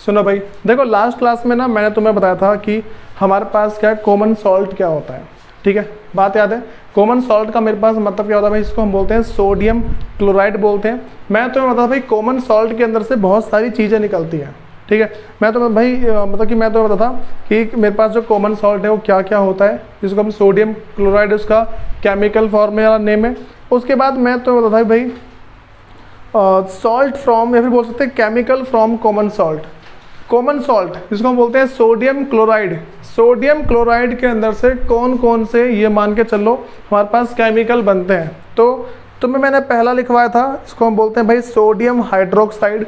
सुनो भाई, देखो लास्ट क्लास में ना मैंने तुम्हें बताया था कि हमारे पास क्या है, कॉमन सॉल्ट क्या होता है। ठीक है, बात याद है। कॉमन सॉल्ट का मेरे पास मतलब क्या होता है भाई, इसको हम बोलते हैं सोडियम क्लोराइड बोलते हैं। मैं तुम्हें बताता भाई कॉमन सॉल्ट के अंदर से बहुत सारी चीज़ें निकलती हैं। ठीक है, मैं तुम्हें भाई मतलब कि मैं तुम्हें बताता कि मेरे पास जो कॉमन सॉल्ट है वो क्या क्या होता है, जिसको हम सोडियम क्लोराइड उसका केमिकल फॉर्मूला नेम है। उसके बाद मैं तुम्हें बताता भाई सॉल्ट फ्रॉम, या फिर बोल सकते हैं chemical from common salt. Common salt जिसको हम बोलते हैं सोडियम क्लोराइड, सोडियम क्लोराइड के अंदर से कौन कौन से ये मान के चलो हमारे पास केमिकल बनते हैं। तो तुम्हें मैंने पहला लिखवाया था, इसको हम बोलते हैं भाई सोडियम हाइड्रोक्साइड।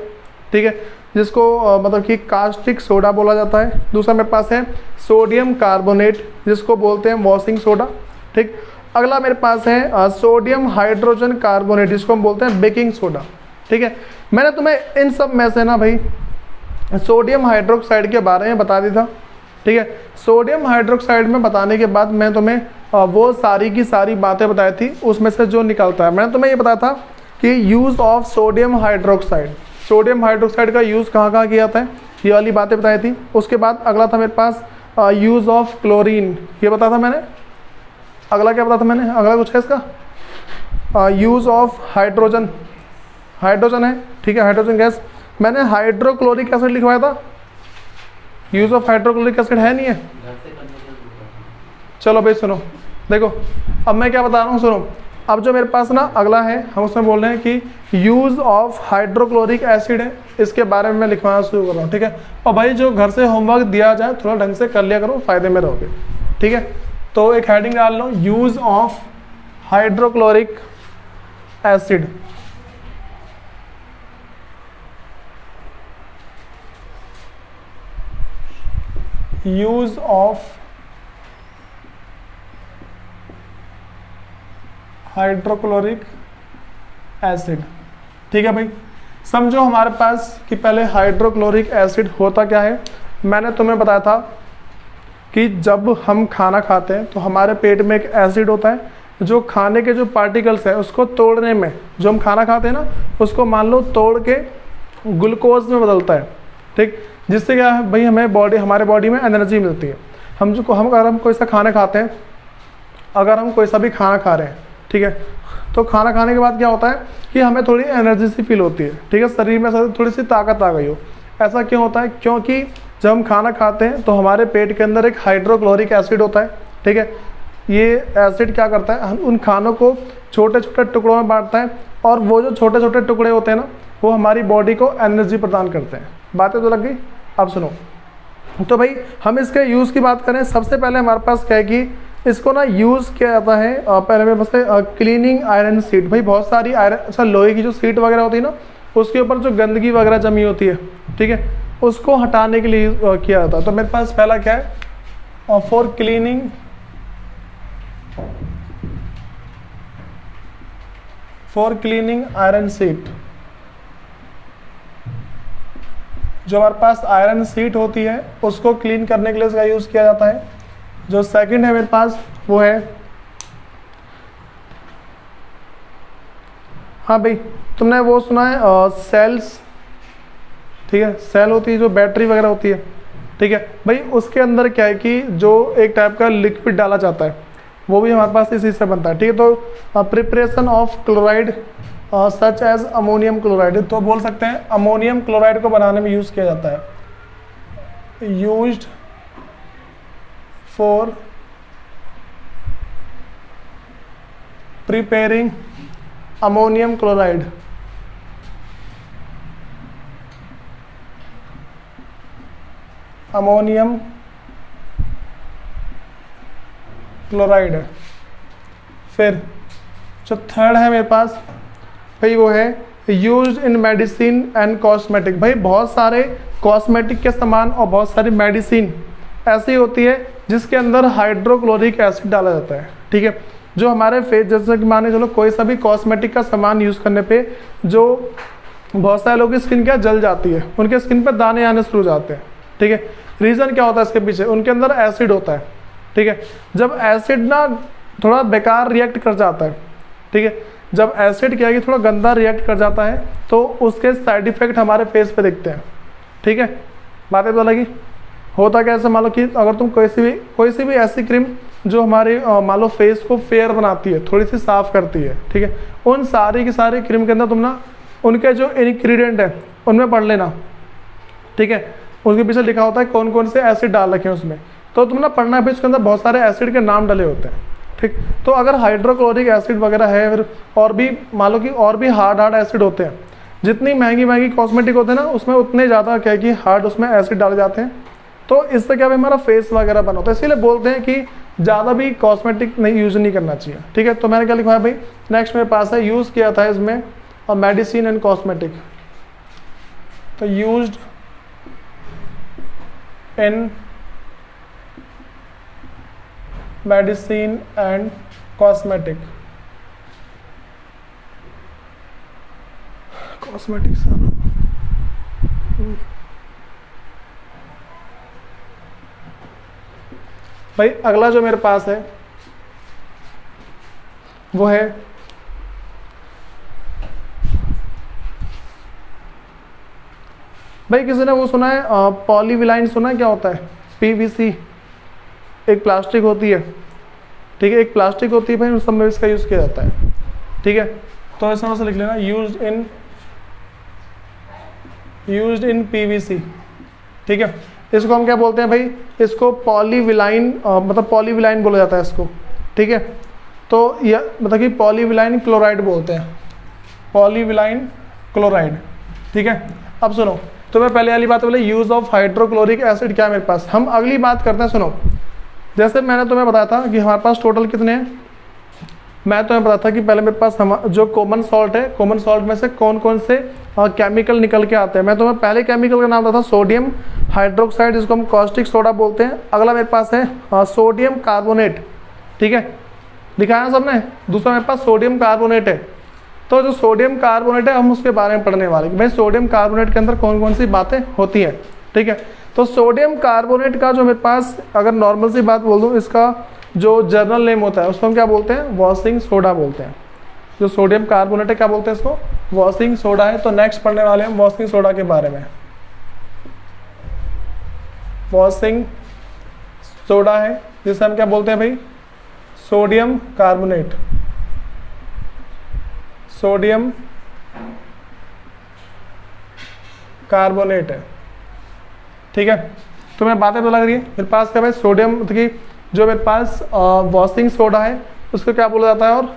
ठीक है, जिसको मतलब कि कास्टिक सोडा बोला जाता है। दूसरा मेरे पास है सोडियम कार्बोनेट, जिसको बोलते हैं वॉशिंग सोडा। ठीक, अगला मेरे पास है सोडियम हाइड्रोजन कार्बोनेट, जिसको हम बोलते हैं बेकिंग सोडा। ठीक है, मैंने तुम्हें इन सब में से ना भाई सोडियम हाइड्रोक्साइड के बारे में बता दिया था। ठीक है, सोडियम हाइड्रोक्साइड में बताने के बाद मैं तुम्हें वो सारी की सारी बातें बताई थी, उसमें से जो निकलता है। मैंने तुम्हें ये बताया था कि use of sodium hydroxide, sodium hydroxide का यूज़ कहाँ कहाँ किया जाता है, ये वाली बातें बताई थी। उसके बाद अगला था मेरे पास यूज़ ऑफ क्लोरीन, ये बताया था मैंने। अगला क्या बताया था मैंने, अगला कुछ है इसका, यूज़ ऑफ हाइड्रोजन, हाइड्रोजन है। ठीक है, हाइड्रोजन गैस। मैंने हाइड्रोक्लोरिक एसिड लिखवाया था, यूज़ ऑफ हाइड्रोक्लोरिक एसिड है नहीं है। चलो भाई सुनो, देखो अब मैं क्या बता रहा हूँ, सुनो। अब जो मेरे पास ना अगला है, हम उसमें बोल रहे हैं कि यूज़ ऑफ हाइड्रोक्लोरिक एसिड है, इसके बारे में मैं लिखवाना शुरू कर रहा हूँ। ठीक है, और भाई जो घर से होमवर्क दिया जाए थोड़ा ढंग से कर लिया करो, फ़ायदे में रहोगे। ठीक है, तो एक हेडिंग डाल लो, use of hydrochloric acid. Use of hydrochloric acid. ठीक है भाई, समझो हमारे पास कि पहले हाइड्रोक्लोरिक एसिड होता क्या है। मैंने तुम्हें बताया था कि जब हम खाना खाते हैं तो हमारे पेट में एक एसिड होता है, जो खाने के जो पार्टिकल्स हैं उसको तोड़ने में, जो हम खाना खाते हैं ना उसको मान लो तोड़ के ग्लूकोज में बदलता है। ठीक, जिससे क्या है भाई, हमें हमारे बॉडी में एनर्जी मिलती है। अगर हम कोई सा खाना खाते हैं, अगर हम कोई सा भी खाना खा रहे हैं, ठीक है, तो खाना खाने के बाद क्या होता है कि हमें थोड़ी एनर्जी सी फील होती है। ठीक है, शरीर में थोड़ी सी ताकत आ गई हो। ऐसा क्यों होता है, क्योंकि जब हम खाना खाते हैं तो हमारे पेट के अंदर एक हाइड्रोक्लोरिक एसिड होता है। ठीक है, ये एसिड क्या करता है, उन खानों को छोटे छोटे टुकड़ों में बांटता है, और वो जो छोटे छोटे टुकड़े होते हैं ना, वो हमारी बॉडी को एनर्जी प्रदान करते हैं। बातें तो लग गई। अब सुनो, तो भाई हम इसके यूज़ की बात करें, सबसे पहले हमारे पास क्या है कि इसको ना यूज़ किया जाता है पहले मेरे पास क्लीनिंग आयरन सीट। भाई बहुत सारी आयरन, अच्छा लोहे की जो सीट वगैरह होती है ना, उसके ऊपर जो गंदगी वगैरह जमी होती है, ठीक है, उसको हटाने के लिए किया जाता है। तो मेरे पास पहला क्या है, फॉर क्लीनिंग आयरन सीट। जो हमारे पास आयरन सीट होती है उसको क्लीन करने के लिए इसका यूज़ किया जाता है। जो सेकंड है मेरे पास वो है, हाँ भाई तुमने वो सुना है सेल्स। ठीक है, सेल होती है जो बैटरी वगैरह होती है। ठीक है भाई, उसके अंदर क्या है कि जो एक टाइप का लिक्विड डाला जाता है, वो भी हमारे पास इसी से बनता है। ठीक है, तो preparation of chloride such as ammonium chloride, तो बोल सकते हैं अमोनियम क्लोराइड को बनाने में यूज़ किया जाता है। Used for preparing ammonium chloride. Ammonium chloride. फिर जो थर्ड है मेरे पास भाई वो है used in medicine and cosmetic. भाई बहुत सारे कॉस्मेटिक के सामान और बहुत सारी मेडिसिन ऐसी होती है जिसके अंदर हाइड्रोक्लोरिक एसिड डाला जाता है। ठीक है, जो हमारे फेस, जैसे कि माने चलो कोई सा भी कॉस्मेटिक का सामान यूज़ करने पे जो बहुत सारे लोगों की स्किन क्या जल जाती है, उनके स्किन पे दाने आने शुरू हो जाते हैं। ठीक है, रीज़न क्या होता है इसके पीछे, उनके अंदर एसिड होता है। ठीक है, जब एसिड ना थोड़ा बेकार रिएक्ट कर जाता है, ठीक है, जब एसिड क्या है कि थोड़ा गंदा रिएक्ट कर जाता है तो उसके साइड इफ़ेक्ट हमारे फेस पे दिखते हैं। ठीक है, बातें पता लगी। होता कैसे, मान लो कि अगर तुम कोई सी भी ऐसी क्रीम जो हमारे मान लो फेस को फेयर बनाती है, थोड़ी सी साफ करती है, ठीक है, उन सारी की सारी क्रीम के अंदर तुम ना उनके जो इंग्रेडिएंट है उनमें पढ़ लेना, ठीक है, उसके पीछे लिखा होता है कौन कौन से एसिड डाल रखे हैं उसमें, तो तुम ना पढ़ना है, उसके अंदर बहुत सारे एसिड के नाम डले होते हैं, ठीक। तो अगर हाइड्रोक्लोरिक एसिड वगैरह है, फिर और भी मान लो कि और भी हार्ड एसिड होते हैं, जितनी महंगी कॉस्मेटिक होते हैं ना उसमें उतने ज़्यादा क्या है कि हार्ड उसमें एसिड डाले जाते हैं, तो इससे क्या भाई हमारा फेस वगैरह बना होता है, इसीलिए बोलते हैं कि ज़्यादा भी कॉस्मेटिक नहीं यूज़ नहीं करना चाहिए, ठीक है। तो मैंने क्या लिखा है भाई, नेक्स्ट मेरे पास है यूज़ किया था इसमें मेडिसिन एंड कॉस्मेटिक, तो used in medicine and cosmetic, cosmetic सारा भाई। अगला जो मेरे पास है वो है भाई, किसी ने वो सुना है पॉलीविलाइन, सुना है क्या होता है? पीवीसी एक प्लास्टिक होती है, ठीक है, एक प्लास्टिक होती है भाई, उस सब में इसका यूज़ किया जाता है, ठीक है। तो इस तरह से लिख लेना यूज्ड इन पीवीसी, ठीक है। इसको हम क्या बोलते हैं भाई, इसको पॉलीविलाइन मतलब पॉलीविलाइन बोला जाता है इसको, ठीक है। तो यह मतलब कि पॉलीविलाइन क्लोराइड बोलते हैं, पॉलीविलाइन क्लोराइड, ठीक है। अब सुनो, तो मैं पहले वाली बात बोले यूज़ ऑफ हाइड्रोक्लोरिक एसिड क्या है मेरे पास, हम अगली बात करते हैं। सुनो, जैसे मैंने तुम्हें बताया था कि हमारे पास टोटल कितने हैं, मैं तुम्हें बताया था कि पहले मेरे पास जो कॉमन सॉल्ट है, कॉमन सॉल्ट में से कौन कौन से केमिकल निकल के आते हैं। मैं तुम्हें पहले केमिकल का नाम बताया था सोडियम हाइड्रोक्साइड, जिसको हम कॉस्टिक सोडा बोलते हैं। अगला मेरे पास है सोडियम कार्बोनेट, ठीक है, दिखाया सबने। दूसरा मेरे पास सोडियम कार्बोनेट है। तो जो सोडियम कार्बोनेट है हम उसके बारे में पढ़ने वाले कि भाई सोडियम कार्बोनेट के अंदर कौन कौन सी बातें होती हैं, ठीक है। तो सोडियम कार्बोनेट का जो मेरे पास, अगर नॉर्मल सी बात बोल दूँ, इसका जो जर्नल नेम होता है उसको हम क्या बोलते हैं, वॉशिंग सोडा बोलते हैं। जो सोडियम कार्बोनेट है क्या बोलते हैं इसको, वॉशिंग सोडा है। तो नेक्स्ट पढ़ने वाले हैं वॉशिंग सोडा के बारे में। वॉशिंग सोडा है जिसे हम क्या बोलते हैं भाई, सोडियम कार्बोनेट, सोडियम कार्बोनेट है, ठीक है। तो मैं बातें तो लग रही है मेरे पास क्या भाई, सोडियम मतलब कि जो मेरे पास वॉशिंग सोडा है उसको क्या बोला जाता है, और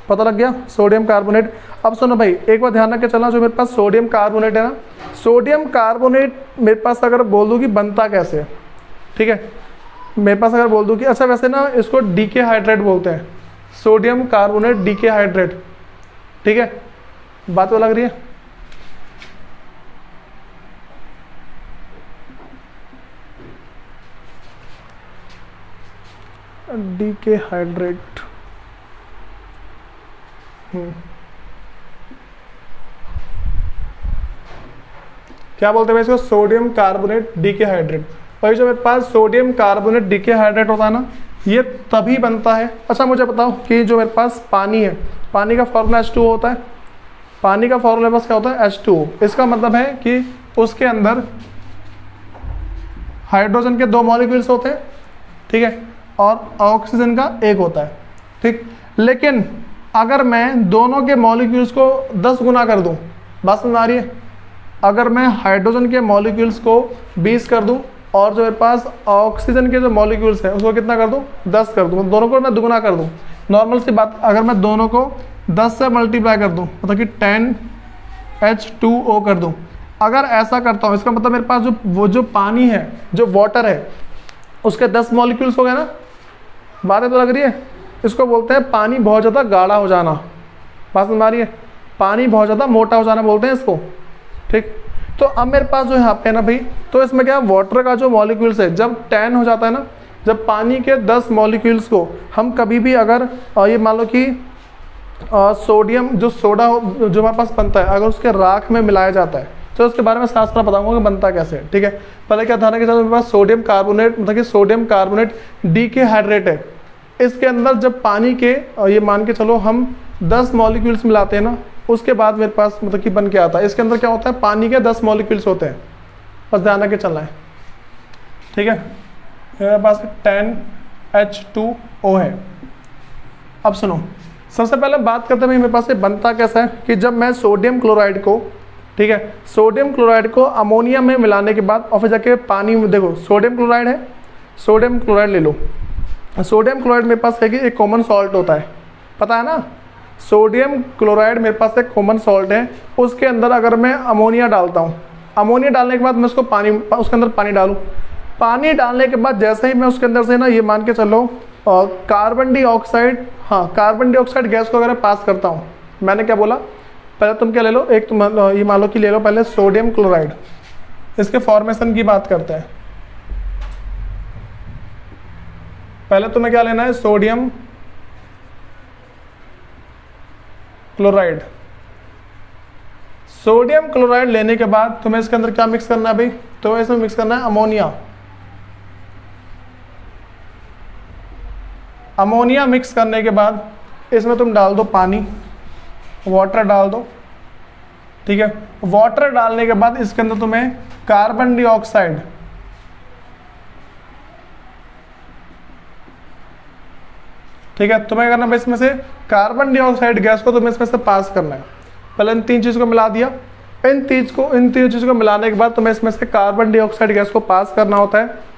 पता लग गया, सोडियम कार्बोनेट। अब सुनो भाई, एक बार ध्यान रख के चलना, जो मेरे पास सोडियम कार्बोनेट है ना, सोडियम कार्बोनेट मेरे पास अगर बोल दूँ कि बनता कैसे, ठीक है, मेरे पास अगर बोल दूँ कि अच्छा वैसे ना इसको डीके हाइड्रेट बोलते हैं, सोडियम कार्बोनेट डीके हाइड्रेट, ठीक है, बात तो लग रही है। डीके हाइड्रेट, क्या बोलते हैं भाई इसको, सोडियम कार्बोनेट डीके हाइड्रेट। और जो मेरे पास सोडियम कार्बोनेट डीके हाइड्रेट होता है ना, ये तभी बनता है। अच्छा मुझे बताओ कि जो मेरे पास पानी है, पानी का फॉर्मूला H2O होता है, पानी का फॉर्मूला बस क्या होता है, H2O। इसका मतलब है कि उसके अंदर हाइड्रोजन के 2 मॉलिक्यूल्स होते हैं, ठीक है, और ऑक्सीजन का 1 होता है, ठीक। लेकिन अगर मैं दोनों के मॉलिक्यूल्स को 10 गुना कर दूं, बात समझ आ रही है, अगर मैं हाइड्रोजन के मॉलिक्यूल्स को 20 कर दूं और जो मेरे पास ऑक्सीजन के जो मॉलिक्यूल्स हैं उसको कितना कर दूं, 10 कर दूं, दोनों को मैं दुगुना कर दूं, नॉर्मल सी बात, अगर मैं दोनों को 10 से मल्टीप्लाई कर दूं मतलब कि 10H2O कर दूं, अगर ऐसा करता हूं इसका मतलब मेरे पास जो पानी है, जो वाटर है, उसके 10 मॉलिक्यूल्स हो गए ना। बातें तो लग रही है, इसको बोलते हैं पानी बहुत ज़्यादा गाढ़ा हो जाना, बात समझ आ रही है, पानी बहुत ज़्यादा मोटा हो जाना बोलते हैं इसको, ठीक। तो अब मेरे पास जो यहाँ पे है ना भाई, तो इसमें क्या, वाटर का जो मॉलिक्यूल्स है जब 10 हो जाता है ना, जब पानी के 10 मॉलिक्यूल्स को हम कभी भी अगर ये मान लो कि सोडियम जो सोडा जो हमारे पास बनता है, अगर उसके राख में मिलाया जाता है, तो उसके बारे में शास्त्र बताऊंगा कि बनता कैसे है, ठीक है। पहले क्या ध्यान रखिए, मेरे पास सोडियम कार्बोनेट मतलब कि सोडियम कार्बोनेट डीके हाइड्रेट है, इसके अंदर जब पानी के ये मान के चलो हम 10 मॉलिक्यूल्स मिलाते हैं ना, उसके बाद मेरे पास मतलब कि बन के आता है। इसके अंदर क्या होता है, पानी के 10 मॉलिक्यूल्स होते हैं, बस ध्यान रख के चलना है, ठीक है। मेरे पास 10H2O है। अब सुनो, सबसे पहले बात करते हैं मेरे पास ये बनता कैसा है कि जब मैं सोडियम क्लोराइड को, ठीक है, सोडियम क्लोराइड को अमोनिया में मिलाने के बाद और फिर जाके पानी में, देखो सोडियम क्लोराइड है, सोडियम क्लोराइड ले लो। सोडियम क्लोराइड मेरे पास है कि एक कॉमन सॉल्ट होता है, पता है ना। सोडियम क्लोराइड मेरे पास एक कॉमन सॉल्ट है, उसके अंदर अगर मैं अमोनिया डालता हूँ, अमोनिया डालने के बाद मैं उसको पानी, उसके अंदर पानी डालूँ, पानी डालने के बाद जैसे ही मैं उसके अंदर से ना ये मान के चलो कार्बन डाइऑक्साइड, हाँ कार्बन डाइऑक्साइड गैस को अगर पास करता हूँ, मैंने क्या बोला, पहले तुम क्या ले लो, एक तुम ये मान लो कि ले लो पहले सोडियम क्लोराइड, इसके फॉर्मेशन की बात करते हैं। पहले तुम्हें क्या लेना है, सोडियम क्लोराइड। सोडियम क्लोराइड लेने के बाद तुम्हें इसके अंदर क्या मिक्स करना है भाई, तुम्हें इसमें मिक्स करना है अमोनिया। अमोनिया मिक्स करने के बाद इसमें तुम डाल दो पानी, वाटर डाल दो, ठीक है। वाटर डालने के बाद इसके अंदर तुम्हें कार्बन डाइऑक्साइड, ठीक है, तुम्हें करना है इसमें से कार्बन डाइऑक्साइड गैस को तुम्हें इसमें से पास करना है। पहले इन तीन चीज़ को मिला दिया, इन तीन चीज़ों को मिलाने के बाद तुम्हें इसमें से कार्बन डाइऑक्साइड गैस को पास करना होता है।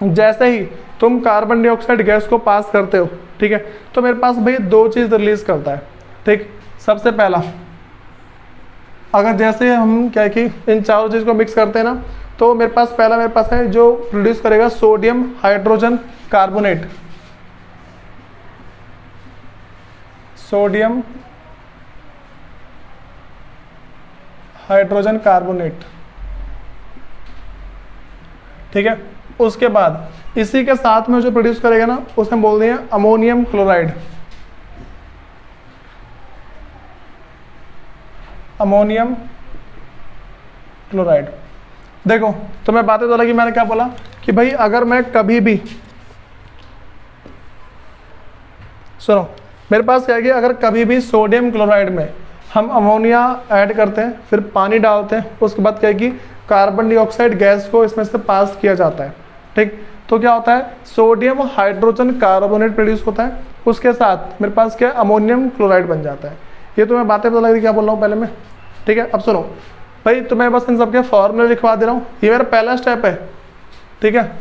जैसे ही तुम कार्बन डाइऑक्साइड गैस को पास करते हो, ठीक है, तो मेरे पास भाई दो चीज़ रिलीज करता है, ठीक। सबसे पहला, अगर जैसे हम क्या है कि इन चारों चीज़ को मिक्स करते हैं ना, तो मेरे पास पहला मेरे पास है जो प्रोड्यूस करेगा sodium hydrogen carbonate, sodium hydrogen carbonate, ठीक है। उसके बाद इसी के साथ में जो प्रोड्यूस करेगा ना, उसे हम बोलते हैं अमोनियम क्लोराइड, अमोनियम क्लोराइड। देखो तुम्हें बातें तो लगी, मैंने क्या बोला कि भाई अगर मैं कभी भी, सुनो मेरे पास क्या है कि अगर कभी भी सोडियम क्लोराइड में हम अमोनिया ऐड करते हैं, फिर पानी डालते हैं, उसके बाद क्या है कि कार्बन डाइऑक्साइड गैस को इसमें से पास किया जाता है, ठीक। तो क्या होता है, सोडियम हाइड्रोजन कार्बोनेट प्रोड्यूस होता है, उसके साथ मेरे पास क्या अमोनियम क्लोराइड बन जाता है। ये तुम्हें बातें पता लग रही क्या बोल रहा हूँ पहले मैं, ठीक है। अब सुनो भाई, तुम्हें बस इन सबके फॉर्मूले लिखवा दे रहा हूँ, ये मेरा पहला स्टेप है, ठीक है,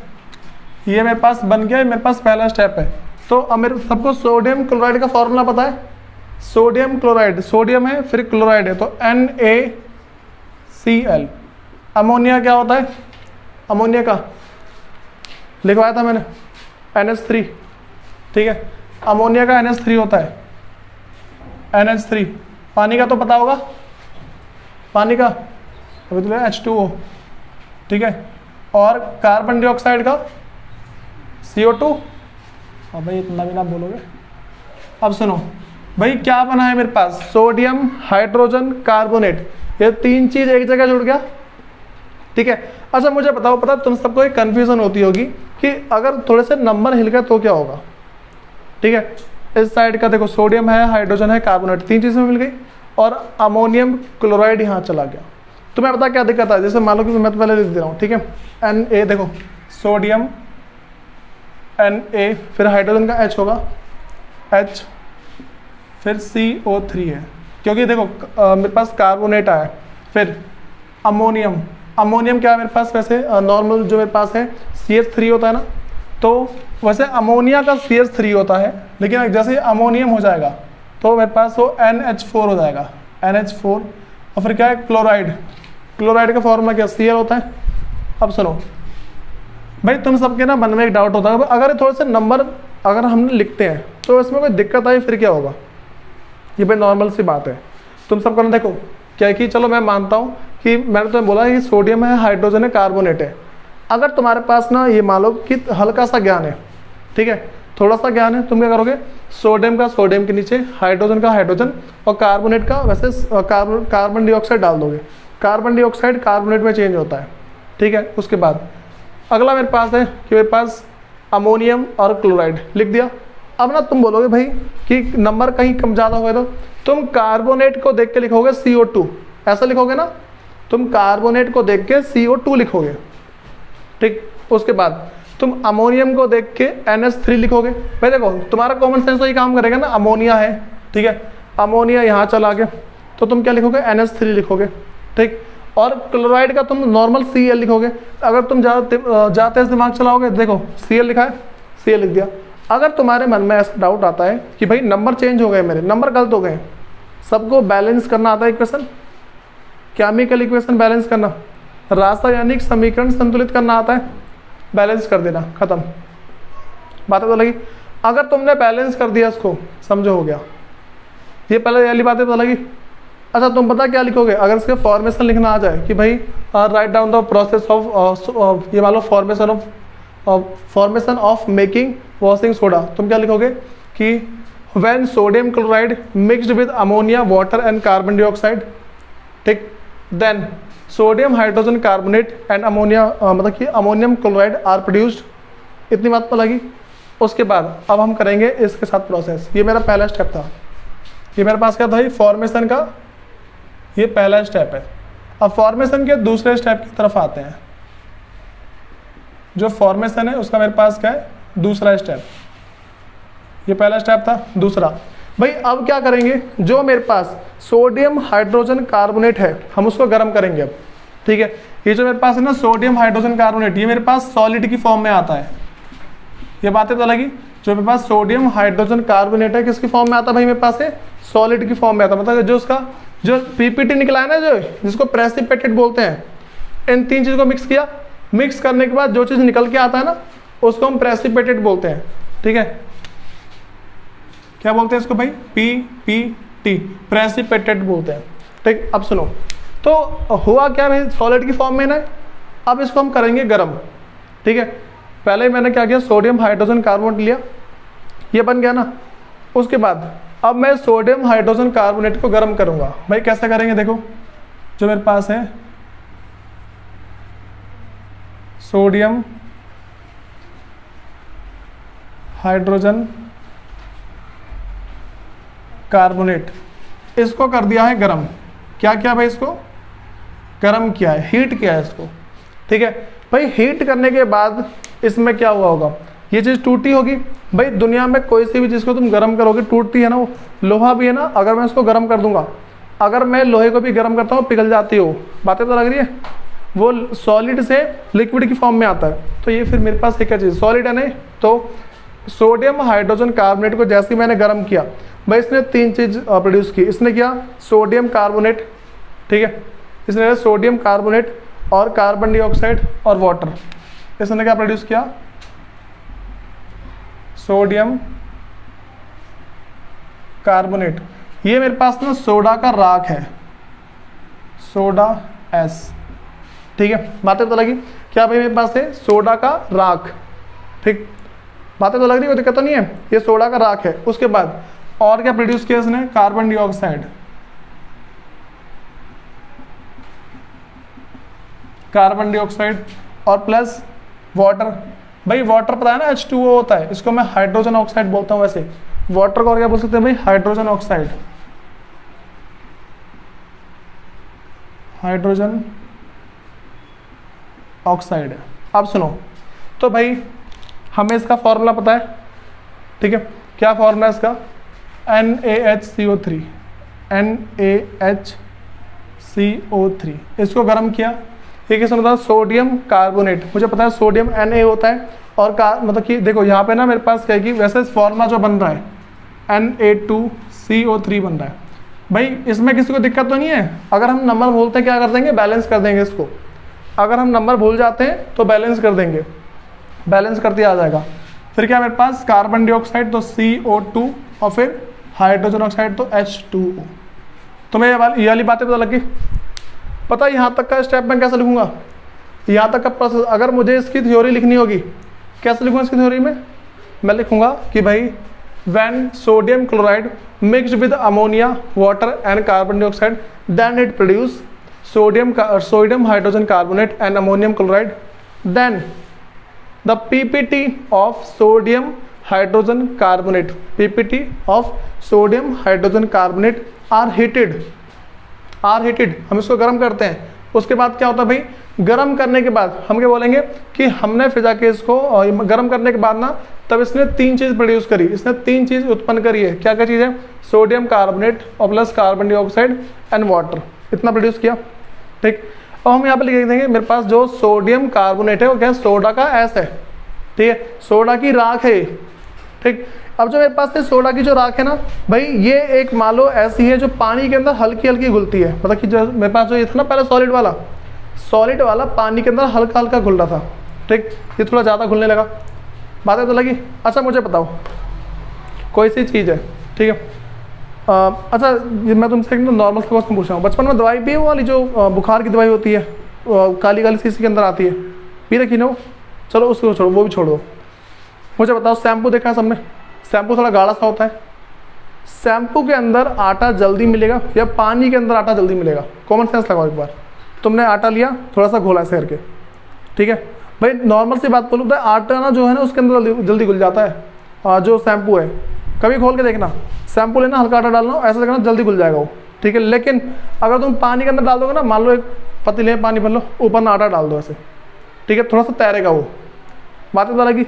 ये मेरे पास बन गया, मेरे पास पहला स्टेप है। तो अब मेरे सबको सोडियम क्लोराइड का फॉर्मूला पता है, सोडियम क्लोराइड, सोडियम है फिर क्लोराइड है तो NaCl। अमोनिया क्या होता है, अमोनिया का लिखवाया था मैंने NH3, ठीक है, अमोनिया का NH3 होता है, NH3। पानी का तो पता होगा, पानी का अभी तो H2O, ठीक है, और कार्बन डाइऑक्साइड का CO2। अब भाई इतना भी ना बोलोगे। अब सुनो भाई क्या बना है मेरे पास, सोडियम हाइड्रोजन कार्बोनेट, ये तीन चीज एक जगह जुड़ गया, ठीक है। अच्छा मुझे बताओ, पता तुम सबको एक कंफ्यूजन होती होगी कि अगर थोड़े से नंबर हिल गए तो क्या होगा, ठीक है। इस साइड का देखो सोडियम है, हाइड्रोजन है, कार्बोनेट, तीन चीजें मिल गई, और अमोनियम क्लोराइड यहाँ चला गया। तुम्हें पता क्या दिक्कत है, जैसे मान लो कि मैं तो पहले लिख दे रहा हूँ, ठीक है, Na, देखो सोडियम Na, फिर हाइड्रोजन का H होगा H, फिर CO3 है, क्योंकि देखो मेरे पास कार्बोनेट आया, फिर अमोनियम, अमोनियम क्या है मेरे पास, वैसे नॉर्मल जो मेरे पास है CH3 होता है ना, तो वैसे अमोनिया का CH3 होता है, लेकिन जैसे अमोनियम हो जाएगा तो मेरे पास वो NH4 हो जाएगा, NH4। और फिर क्या है क्लोराइड, क्लोराइड का फॉर्मूला क्या Cl होता है। अब सुनो भाई, तुम सबके ना मन में एक डाउट होता है, अगर थोड़े से नंबर अगर हम लिखते हैं तो इसमें कोई दिक्कत आई फिर क्या होगा। ये भाई नॉर्मल सी बात है, तुम सबको ना देखो क्या है कि चलो मैं मानता हूँ कि मैंने तुम्हें बोला कि सोडियम है, हाइड्रोजन है, कार्बोनेट है। अगर तुम्हारे पास ना ये मान लो कि हल्का सा ज्ञान है, ठीक है, थोड़ा सा ज्ञान है, तुम क्या करोगे, सोडियम का सोडियम के नीचे, हाइड्रोजन का हाइड्रोजन और कार्बोनेट का वैसे कार्बन डाइऑक्साइड डाल दोगे। कार्बन डाइऑक्साइड कार्बोनेट में चेंज होता है, ठीक है। उसके बाद अगला मेरे पास है कि मेरे पास अमोनियम और क्लोराइड लिख दिया। अब ना तुम बोलोगे भाई कि नंबर कहीं कम ज़्यादा हो गए तो तुम कार्बोनेट को देख के लिखोगे CO2, ऐसा लिखोगे ना, तुम कार्बोनेट को देख के CO2 लिखोगे, ठीक। उसके बाद तुम अमोनियम को देख के NH3 लिखोगे। भाई देखो तुम्हारा कॉमन सेंस तो ये काम करेगा ना, अमोनिया है, ठीक है, अमोनिया यहाँ चला गया तो तुम क्या लिखोगे, NH3 लिखोगे, ठीक। और क्लोराइड का तुम नॉर्मल Cl लिखोगे। अगर तुम ज़्यादा तेज दिमाग चलाओगे, देखो Cl लिखा है, Cl लिख दिया। अगर तुम्हारे मन में ऐसा डाउट आता है कि भाई नंबर चेंज हो गए, मेरे नंबर गलत हो गए, सबको बैलेंस करना आता है इक्वेशन, केमिकल इक्वेशन बैलेंस करना, रासायनिक समीकरण संतुलित करना आता है, बैलेंस कर देना, खत्म, बात तो लगी। अगर तुमने बैलेंस कर दिया इसको, समझो हो गया। ये पहले वाली बातें तो लगी। अच्छा तुम पता क्या लिखोगे, अगर इसके फॉर्मेशन लिखना आ जाए कि भाई write down the process of ये मान लो formation of making washing soda, तुम क्या लिखोगे कि when sodium chloride mixed with ammonia water and carbon dioxide, ठीक, then sodium hydrogen carbonate and ammonia मतलब कि अमोनियम क्लोराइड आर प्रोड्यूस्ड। इतनी बात तो लगी। उसके बाद अब हम करेंगे इसके साथ प्रोसेस। ये मेरा पहला स्टेप था, ये मेरे पास क्या था, ये फॉर्मेशन का ये पहला स्टेप है। अब फॉर्मेशन के दूसरे स्टेप की तरफ आते हैं। जो फॉर्मेशन है उसका मेरे पास क्या है, दूसरा स्टेप। ये पहला स्टेप था, दूसरा भाई अब क्या करेंगे, जो मेरे पास सोडियम हाइड्रोजन कार्बोनेट है हम उसको गर्म करेंगे अब, ठीक है। ये जो मेरे पास है ना सोडियम हाइड्रोजन कार्बोनेट, ये मेरे पास सॉलिड की फॉर्म में आता है। ये बातें तो लगी। जो मेरे पास सोडियम हाइड्रोजन कार्बोनेट है किसकी फॉर्म में आता है भाई, मेरे पास है सॉलिड की फॉर्म में आता है। मतलब जो उसका जो पीपीटी निकला है ना, जो जिसको प्रेसिपिटेट बोलते हैं, इन तीन चीज़ को मिक्स किया, मिक्स करने के बाद जो चीज़ निकल के आता है ना उसको हम प्रेसिपिटेट बोलते हैं, ठीक है। क्या बोलते हैं इसको भाई, PPT, प्रेसिपिटेट बोलते हैं, ठीक। अब सुनो, तो हुआ क्या भाई, सॉलिड की फॉर्म में ना, अब इसको हम करेंगे गर्म, ठीक है। पहले मैंने क्या किया, सोडियम हाइड्रोजन कार्बोनेट लिया, ये बन गया ना। उसके बाद अब मैं सोडियम हाइड्रोजन कार्बोनेट को गर्म करूंगा। भाई कैसे करेंगे, देखो जो मेरे पास है सोडियम हाइड्रोजन कार्बोनेट, इसको कर दिया है गर्म। क्या किया भाई, इसको गर्म किया है, हीट किया है इसको, ठीक है। भाई हीट करने के बाद इसमें क्या हुआ होगा, ये चीज़ टूटी होगी। भाई दुनिया में कोई सी भी चीज़ को तुम गर्म करोगे टूटती है ना, वो लोहा भी है ना, अगर मैं इसको गर्म कर दूंगा, अगर मैं लोहे को भी गर्म करता हूँ पिघल जाती हो, बातें तो लग रही है। वो सॉलिड से लिक्विड की फॉर्म में आता है। तो ये फिर मेरे पास एक चीज़ सॉलिड है नहीं, तो सोडियम हाइड्रोजन कार्बोनेट को जैसे ही मैंने गर्म किया, भाई इसने तीन चीज़ प्रोड्यूस की। इसने किया सोडियम कार्बोनेट, ठीक है, इसने सोडियम कार्बोनेट और कार्बन डाइऑक्साइड और वाटर, इसने क्या प्रोड्यूस किया, सोडियम कार्बोनेट। ये मेरे पास ना सोडा का राख है, सोडा S, ठीक है। बातें तो लगी। क्या भाई मेरे पास है सोडा का राख, ठीक, बातें तो लग रही, कोई दिक्कत तो नहीं है। ये सोडा का राख है। उसके बाद और क्या प्रोड्यूस किया इसने, कार्बन डाइऑक्साइड, कार्बन डाइऑक्साइड और प्लस वाटर। भाई वाटर पता है ना H2O होता है, इसको मैं हाइड्रोजन ऑक्साइड बोलता हूँ। वैसे वाटर को और क्या बोल सकते हैं भाई, हाइड्रोजन ऑक्साइड, हाइड्रोजन ऑक्साइड। अब सुनो, तो भाई हमें इसका फॉर्मूला पता है, ठीक है। क्या फॉर्मूला है इसका, NaHCO3, NaHCO3। इसको गर्म किया, एक इसमें बताया सोडियम कार्बोनेट, मुझे पता है सोडियम Na होता है, और मतलब कि देखो यहाँ पे ना मेरे पास क्या है कि वैसे फॉर्मूला जो बन रहा है Na2CO3 बन रहा है। भाई इसमें किसी को दिक्कत तो नहीं है। अगर हम नंबर भूलते हैं क्या कर देंगे, बैलेंस कर देंगे इसको। अगर हम नंबर भूल जाते हैं तो बैलेंस कर देंगे, बैलेंस करते आ जाएगा। फिर क्या मेरे पास कार्बन डाइऑक्साइड तो CO2 और फिर हाइड्रोजन ऑक्साइड तो H2O। तुम्हें ये वाली बातें पता लग गई। पता यहाँ तक का स्टेप मैं कैसे लिखूंगा, यहाँ तक का प्रोसेस। अगर मुझे इसकी थ्योरी लिखनी होगी, कैसे लिखूंगा इसकी थ्योरी में, मैं लिखूंगा कि भाई when sodium chloride mixed with ammonia water and carbon dioxide then it produce sodium hydrogen carbonate and ammonium chloride, then the PPT of sodium hydrogen carbonate, PPT of sodium hydrogen carbonate are heated, हम इसको गर्म करते हैं। उसके बाद क्या होता है भाई, गर्म करने के बाद हम क्या बोलेंगे कि हमने फिर जाके इसको गर्म करने के बाद ना तब इसने 3 चीज़ प्रोड्यूस करी, इसने 3 चीज़ उत्पन्न करी है। क्या क्या चीज़ है, सोडियम कार्बोनेट और plus carbon dioxide and water, इतना प्रोड्यूस किया। ठीक, अब हम यहाँ पे लिख देंगे मेरे पास जो सोडियम कार्बोनेट है वो क्या है, सोडा का एस है। ठीक है, सोडा की राख है। ठीक, अब जो मेरे पास है सोडा की जो राख है ना भाई, ये एक मान लो ऐसी है जो पानी के अंदर हल्की हल्की घुलती है। मतलब कि जो मेरे पास जो ये था ना पहले सॉलिड वाला पानी के अंदर हल्का हल्का घुल रहा था। ठीक, ये थोड़ा ज़्यादा घुलने लगा, बातें तो लगी। अच्छा मुझे बताओ, कोई सी चीज़ है, ठीक है, अच्छा मैं तुमसे एक नॉर्मल क्वेश्चन पूछ रहा हूँ, बचपन में दवाई पी, वो वाली जो बुखार की दवाई होती है काली काली शीशी के अंदर आती है, पी रखी ना वो? चलो उसको छोड़ो, वो भी छोड़ दो। मुझे बताओ, शैम्पू देखा है सबने, शैम्पू थोड़ा गाढ़ा सा होता है, शैम्पू के अंदर आटा जल्दी मिलेगा या पानी के अंदर आटा जल्दी मिलेगा? कॉमन सेंस लगाओ एक बार। तुमने आटा लिया, थोड़ा सा घोला ऐसे करके, ठीक है भाई, नॉर्मल सी बात बोलूँ तो आटा ना जो है ना उसके अंदर जल्दी घुल जाता है। जो शैम्पू है कभी खोल के देखना, शैम्पू लेना, हल्का आटा डालना, ऐसा देखना जल्दी घुल जाएगा वो। ठीक है, लेकिन अगर तुम पानी के अंदर डाल दोगे ना, मान लो एक पतीले में पानी भर लो, ऊपर ना आटा डाल दो ऐसे, ठीक है, थोड़ा सा तैरेगा वो, बातें तो लगी।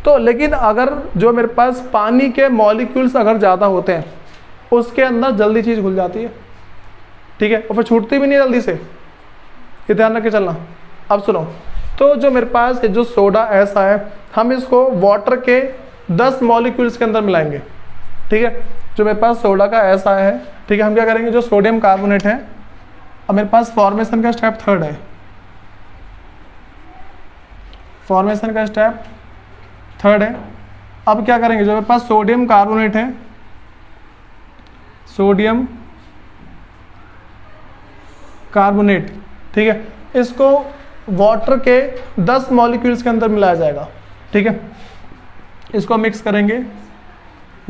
तो लेकिन अगर जो मेरे पास पानी के मॉलिक्यूल्स अगर ज़्यादा होते हैं उसके अंदर जल्दी चीज़ घुल जाती है। ठीक है, और फिर छूटती भी नहीं जल्दी से, ये ध्यान रख के चलना। अब सुनो, तो जो मेरे पास जो सोडा ऐसा है, हम इसको वाटर के 10 मॉलिक्यूल्स के अंदर मिलाएंगे। ठीक है, जो मेरे पास सोडा का ऐसा है, ठीक है, हम क्या करेंगे, जो सोडियम कार्बोनेट है, अब मेरे पास फॉर्मेशन का स्टेप 3rd है, फॉर्मेशन का स्टेप 3rd है। अब क्या करेंगे, जो मेरे पास सोडियम कार्बोनेट है, सोडियम कार्बोनेट, ठीक है, इसको वाटर के 10 मॉलिक्यूल्स के अंदर मिलाया जाएगा। ठीक है, इसको मिक्स करेंगे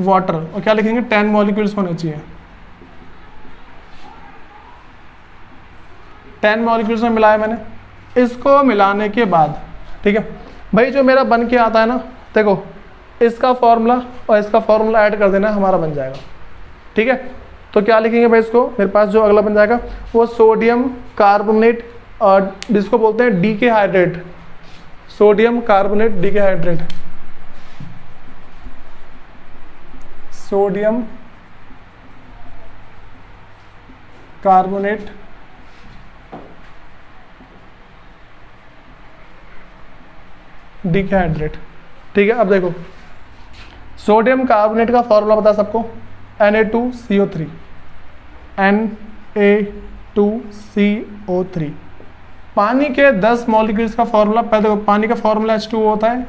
वाटर, और क्या लिखेंगे, 10 मॉलिक्यूल्स होने चाहिए। 10 मॉलिक्यूल्स में मिलाया मैंने, इसको मिलाने के बाद, ठीक है भाई, जो मेरा बन के आता है ना, देखो इसका फॉर्मूला और इसका फॉर्मूला ऐड कर देना, हमारा बन जाएगा। ठीक है, तो क्या लिखेंगे भाई, इसको मेरे पास जो अगला बन जाएगा वो सोडियम कार्बोनेट, और जिसको बोलते हैं decahydrate, sodium carbonate decahydrate, sodium carbonate dehydrate. ठीक है, अब देखो सोडियम कार्बोनेट का फॉर्मूला बता सबको, Na2CO3, Na2CO3। पानी के 10 मॉलिक्यूल्स का फॉर्मूला, पहले देखो पानी का फॉर्मूला H2O होता है,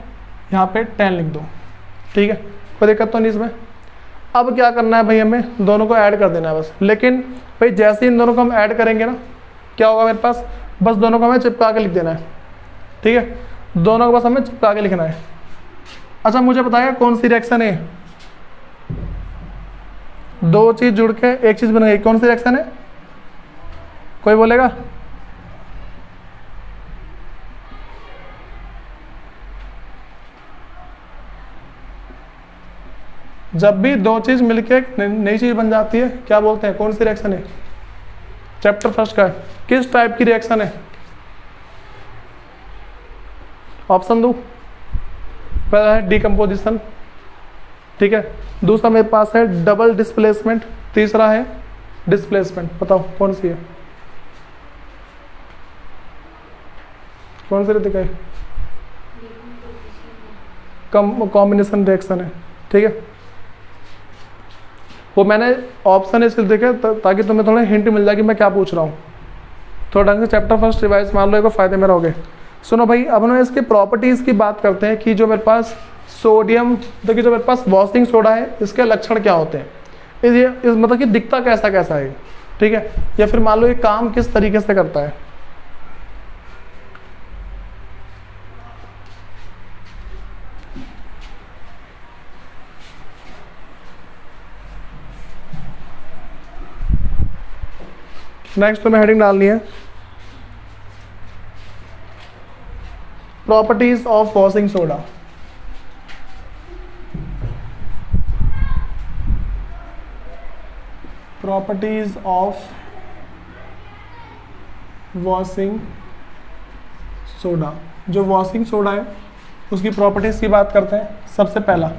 यहाँ पे 10 लिख दो। ठीक है, कोई दिक्कत तो नहीं इसमें। अब क्या करना है भाई, हमें दोनों को ऐड कर देना है बस। लेकिन भाई जैसे ही इन दोनों को हम ऐड करेंगे ना, क्या होगा मेरे पास, बस दोनों को हमें चिपका के लिख देना है। ठीक है, दोनों को बस हमें चिपका के लिखना है। अच्छा मुझे बताइए कौन सी रिएक्शन है, 2 चीज जुड़ के एक चीज बन गई, कौन सी रिएक्शन है, कोई बोलेगा? जब भी 2 चीज मिलके नई चीज बन जाती है, क्या बोलते हैं, कौन सी रिएक्शन है? चैप्टर 1 का है, किस टाइप की रिएक्शन है? ऑप्शन दो, पहला है डिकम्पोजिशन, ठीक है, दूसरा मेरे पास है डबल डिस्प्लेसमेंट, तीसरा है डिस्प्लेसमेंट। बताओ कौन सी है, कौन सी रहती है? कॉम्बिनेशन रिएक्शन है। ठीक है, वो मैंने ऑप्शन इसलिए देखे ताकि तुम्हें थोड़ा हिंट मिल जाए कि मैं क्या पूछ रहा हूँ। थोड़ा ढंग से चैप्टर 1 रिवाइज मान लो, फायदे में रहोगे। सुनो भाई, अब हम इसके प्रॉपर्टीज की बात करते हैं कि जो मेरे पास सोडियम, देखिए जो मेरे पास वॉशिंग सोडा है, इसके लक्षण क्या होते हैं, इस मतलब कि दिखता कैसा कैसा है, ठीक है, या फिर मान लो ये काम किस तरीके से करता है। नेक्स्ट तुम्हें हेडिंग डालनी है properties of washing soda. Properties of washing soda. जो वॉशिंग सोडा है उसकी प्रॉपर्टीज की बात करते हैं सबसे पहला।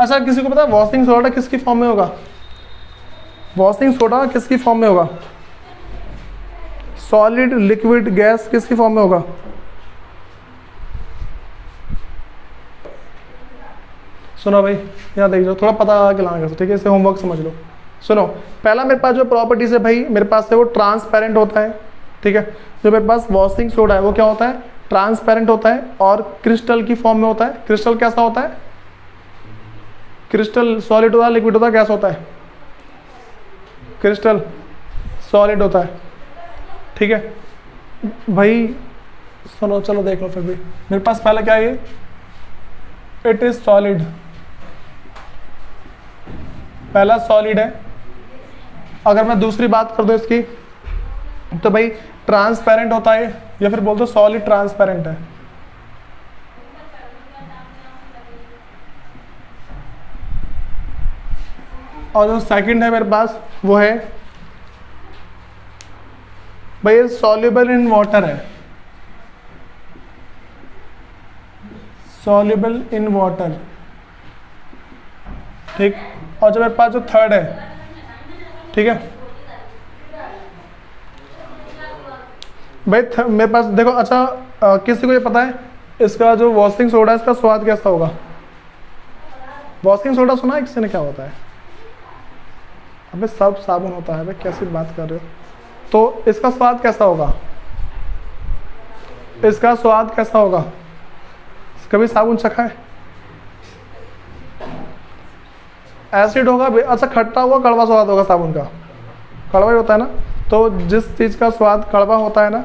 अच्छा, किसी को पता है वॉशिंग सोडा किसकी फॉर्म में होगा? वॉशिंग सोडा किसकी फॉर्म में होगा? सॉलिड, लिक्विड, गैस किसकी फॉर्म में होगा? सुनो भाई, यहाँ देख लो, थोड़ा पता के लाना, ठीक है, इसे होमवर्क समझ लो। सुनो, पहला मेरे पास जो प्रॉपर्टीज है भाई मेरे पास है वो ट्रांसपेरेंट होता है, ठीक है। जो मेरे पास वॉशिंग सोडा है वो क्या होता है? ट्रांसपेरेंट होता है और क्रिस्टल की फॉर्म में होता है। क्रिस्टल कैसा होता है? क्रिस्टल सॉलिड होता है, लिक्विड होता है, गैस होता है? क्रिस्टल सॉलिड होता है, ठीक है भाई। सुनो, चलो देख लो फिर भी। मेरे पास पहला क्या है? इट इज सॉलिड, पहला सॉलिड है। अगर मैं दूसरी बात कर दूं इसकी तो भाई ट्रांसपेरेंट होता है, या फिर बोल दो सॉलिड ट्रांसपेरेंट है। और जो सेकंड है मेरे पास वो है भाई सॉल्युबल इन वाटर है, सॉल्युबल इन वाटर, ठीक। और जो मेरे पास जो थर्ड है, ठीक है भाई, मेरे पास देखो। अच्छा, किसी को ये पता है इसका जो वॉशिंग सोडा है इसका स्वाद कैसा होगा? वॉशिंग सोडा सुना है किसी ने क्या होता है? अबे सब साबुन होता है भाई, कैसी बात कर रहे हो? तो इसका स्वाद कैसा होगा? इसका स्वाद कैसा होगा? कभी साबुन चखा है? एसिड होगा। अच्छा, खट्टा होगा, कड़वा स्वाद होगा साबुन का? कड़वा ही होता है ना। तो जिस चीज़ का स्वाद कड़वा होता है ना,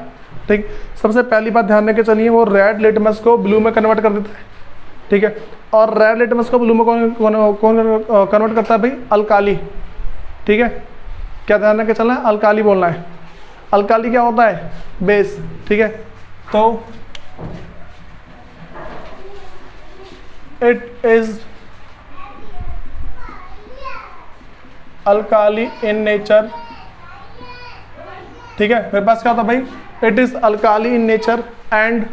ठीक, सबसे पहली बात ध्यान रख के चलिए, वो रेड लिटमस को ब्लू में कन्वर्ट कर देता है, ठीक है। और रेड लिटमस को ब्लू में कौन कन्वर्ट करता है भाई? अल्काली, ठीक है। क्या ध्यान रख के चलना है? अल्काली बोलना है। अल्काली क्या होता है? बेस, ठीक है। तो it is alkali in nature, ठीक है। मेरे पास क्या होता है भाई? It is alkali in nature and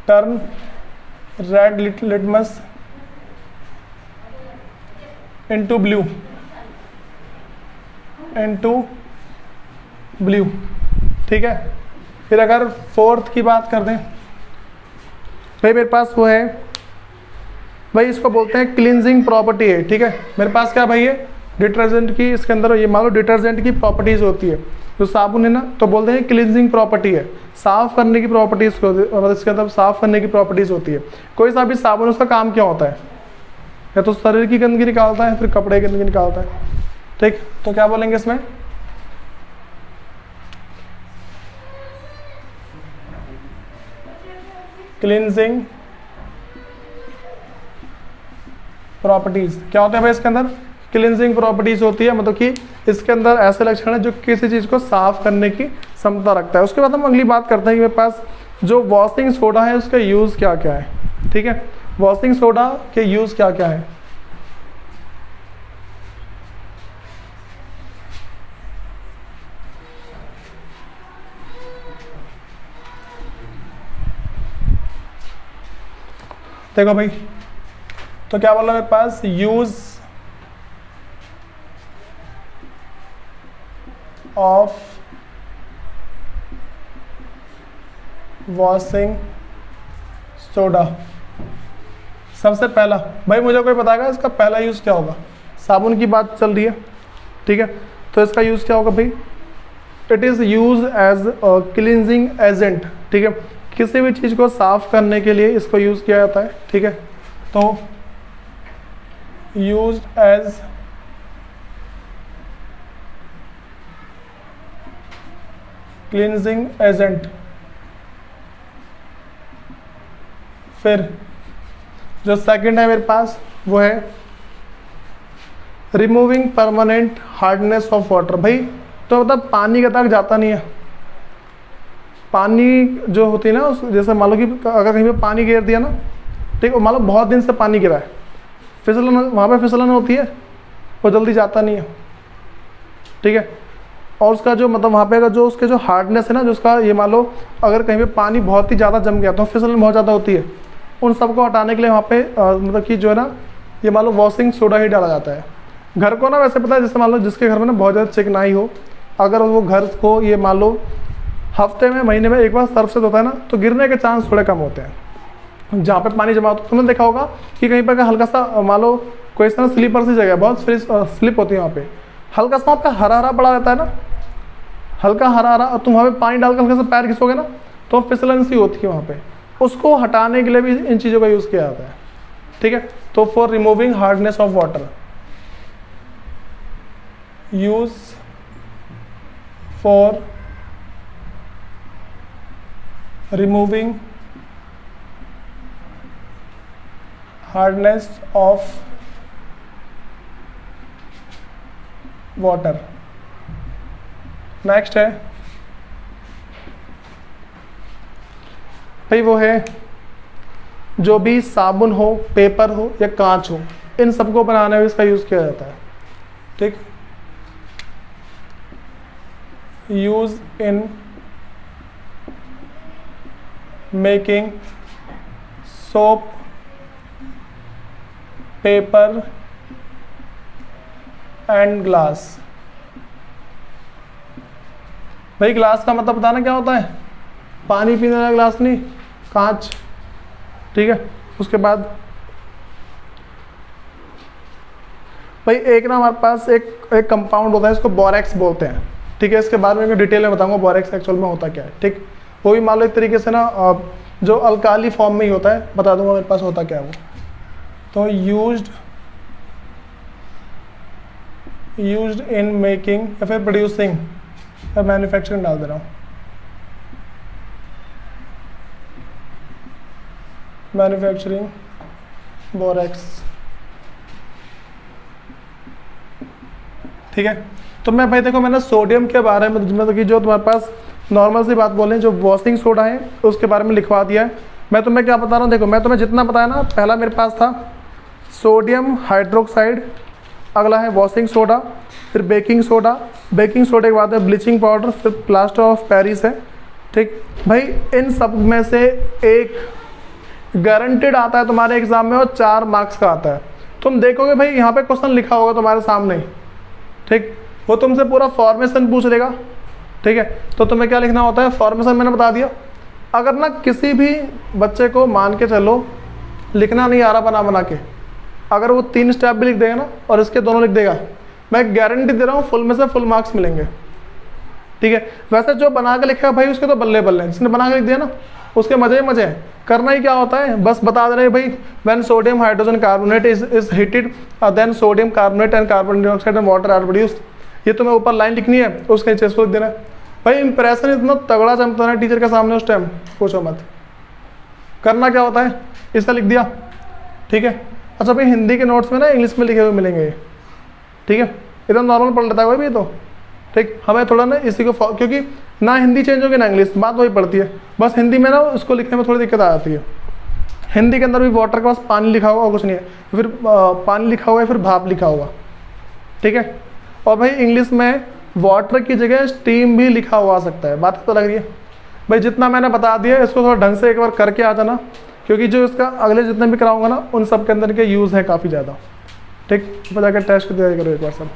turn red litmus into blue, ठीक है। फिर अगर फोर्थ की बात कर दें भाई, मेरे पास वो है भाई, इसको बोलते हैं क्लींजिंग प्रॉपर्टी है, ठीक है। मेरे पास क्या भाई है? डिटर्जेंट की, इसके अंदर ये मान लो डिटर्जेंट की प्रॉपर्टीज होती है, जो साबुन है ना, तो बोलते हैं क्लींजिंग प्रॉपर्टी है, साफ करने की प्रॉपर्टीज, मतलब इसके अंदर साफ करने की प्रॉपर्टीज होती है। कोई सा भी साबुन, उसका काम क्या होता है? या तो शरीर की गंदगी निकालता है, फिर कपड़े की गंदगी निकालता है, ठीक। तो क्या बोलेंगे इसमें? Cleansing properties. क्या होते हैं भाई इसके अंदर? क्लींजिंग प्रॉपर्टीज होती है, मतलब कि इसके अंदर ऐसे लक्षण है जो किसी चीज को साफ करने की क्षमता रखता है। उसके बाद हम अगली बात करते हैं कि मेरे पास जो वॉशिंग सोडा है उसका यूज क्या क्या है, ठीक है। वॉशिंग सोडा के यूज क्या क्या है? देखो भाई, तो क्या बोला मेरे पास? Use of washing soda. सबसे पहला भाई, मुझे कोई बताएगा इसका पहला यूज क्या होगा? साबुन की बात चल रही है, ठीक है, तो इसका यूज क्या होगा भाई? It is use as cleansing agent, ठीक है। किसी भी चीज को साफ करने के लिए इसको यूज किया जाता है, ठीक है। तो यूज एज क्लींजिंग एजेंट। फिर जो सेकंड है मेरे पास वो है removing permanent hardness of water. भाई तो मतलब पानी का तक जाता नहीं है। पानी जो होती है ना, उस जैसे मान लो कि अगर कहीं पे पानी गिर दिया ना, ठीक है, मान लो बहुत दिन से पानी गिरा है, फिसलन वहाँ पे फिसलन होती है, वो जल्दी जाता नहीं है, ठीक है। और उसका जो मतलब वहाँ पे का जो उसके जो हार्डनेस है ना, जो उसका ये मान लो अगर कहीं पे पानी बहुत ही ज़्यादा जम गया तो फिसलन बहुत ज़्यादा होती है, उन सबको हटाने के लिए वहाँ पे मतलब कि जो है ना ये मान लो वॉशिंग सोडा ही डाला जाता है। घर को ना वैसे पता है, जैसे मान लो जिसके घर में ना बहुत ज़्यादा चिकनाई हो, अगर वो घर को ये मान लो हफ्ते में महीने में एक बार सर्फ से धोता है ना, तो गिरने के चांस थोड़े कम होते हैं। जहाँ पे पानी जमा होता है तुमने देखा होगा कि कहीं पर हल्का सा मान लो कोई इस तरह स्लीपर सी जगह बहुत स्लिप होती है, वहाँ पे हल्का सा वहाँ पे हरा हरा पड़ा रहता है ना, हल्का हरा हरा, और तुम वहाँ पे पानी डालकर हल्का सा पैर घिसोगे ना तो फिसलन सी होती है वहाँ पे, उसको हटाने के लिए भी इन चीज़ों का यूज़ किया जाता है। ठीक है, तो for removing hardness of water, use for removing hardness of water. Next है भाई वो है जो भी साबुन हो, पेपर हो या कांच हो, इन सबको बनाने में इसका यूज़ किया जाता है। ठीक, use in making soap, paper and glass. भाई ग्लास का मतलब बताना क्या होता है, पानी पीने वाला ग्लास नहीं, कांच। ठीक है, उसके बाद भाई एक ना हमारे पास एक कंपाउंड होता है, इसको बोरेक्स बोलते हैं। ठीक है, इसके बारे में मैं डिटेल में बताऊंगा बोरेक्स एक्चुअल में होता क्या है। ठीक, वो भी मान लो एक तरीके से ना जो अल्काली फॉर्म में ही होता है, बता दूंगा मेरे पास होता क्या है वो। तो यूज्ड इन मेकिंग या फिर प्रोड्यूसिंग या मैन्युफैक्चरिंग डाल दे रहा हूँ, मैन्युफैक्चरिंग बोरेक्स। ठीक है, तो मैं भाई देखो मैंने सोडियम के बारे में मतलब कि जो तुम्हारे पास नॉर्मल सी बात बोलें, जो वॉशिंग सोडा है उसके बारे में लिखवा दिया है। मैं तुम्हें क्या बता रहा हूँ, देखो मैं तुम्हें जितना बताया ना, पहला मेरे पास था सोडियम हाइड्रोक्साइड, अगला है वॉशिंग सोडा, फिर बेकिंग सोडा, बेकिंग सोडे के बाद है ब्लीचिंग पाउडर, फिर प्लास्टर ऑफ पेरिस है। ठीक भाई, इन सब में से एक गारंटेड आता है तुम्हारे एग्जाम में और 4 मार्क्स का आता है। तुम देखोगे भाई यहाँ पे क्वेश्चन लिखा होगा तुम्हारे सामने। ठीक, वो तुमसे पूरा फॉर्मेशन पूछ लेगा। ठीक है, तो तुम्हें क्या लिखना होता है, फॉर्मेशन मैंने बता दिया। अगर ना किसी भी बच्चे को मान के चलो लिखना नहीं आ रहा बना बना के, अगर वो 3 स्टेप भी लिख देगा ना और इसके दोनों लिख देगा, मैं गारंटी दे रहा हूँ फुल में से फुल मार्क्स मिलेंगे। ठीक है, वैसे जो बना के लिखा भाई उसके तो बल्ले बल्ले, जिसने बना के लिख दिया ना उसके मजे ही मजे हैं। करना ही क्या होता है, बस बता दे रहे भाई when sodium hydrogen carbonate is heated then sodium carbonate and carbon dioxide and water are produced. ये तुम्हें ऊपर लाइन लिखनी है, उसके नीचे इसको लिख देना है। भाई इंप्रेशन इतना तगड़ा चमकता है टीचर के सामने उस टाइम, पूछो मत। करना क्या होता है, इसका लिख दिया। ठीक है, अच्छा भाई हिंदी के नोट्स में ना इंग्लिश में लिखे हुए मिलेंगे। ठीक है, इतना नॉर्मल पढ़ लेता है कोई भी तो। ठीक, हमें थोड़ा ना इसी को क्योंकि ना हिंदी चेंज होगी ना इंग्लिश, बात वही पड़ती है। बस हिंदी में ना उसको लिखने में थोड़ी दिक्कत आ जाती है। हिंदी के अंदर भी वाटर के पास पानी लिखा होगा, कुछ नहीं है, फिर पानी लिखा हुआ है, फिर भाप लिखा होगा। ठीक है, और भाई इंग्लिश में वाटर की जगह स्टीम भी लिखा हुआ आ सकता है। बात तो लग रही है भाई, जितना मैंने बता दिया इसको थोड़ा ढंग से एक बार करके आ जाना, क्योंकि जो इसका अगले जितने भी कराऊंगा ना उन सब के अंदर के यूज़ है काफ़ी ज़्यादा। ठीक, जाकर टेस्ट दिया करो एक बार सब।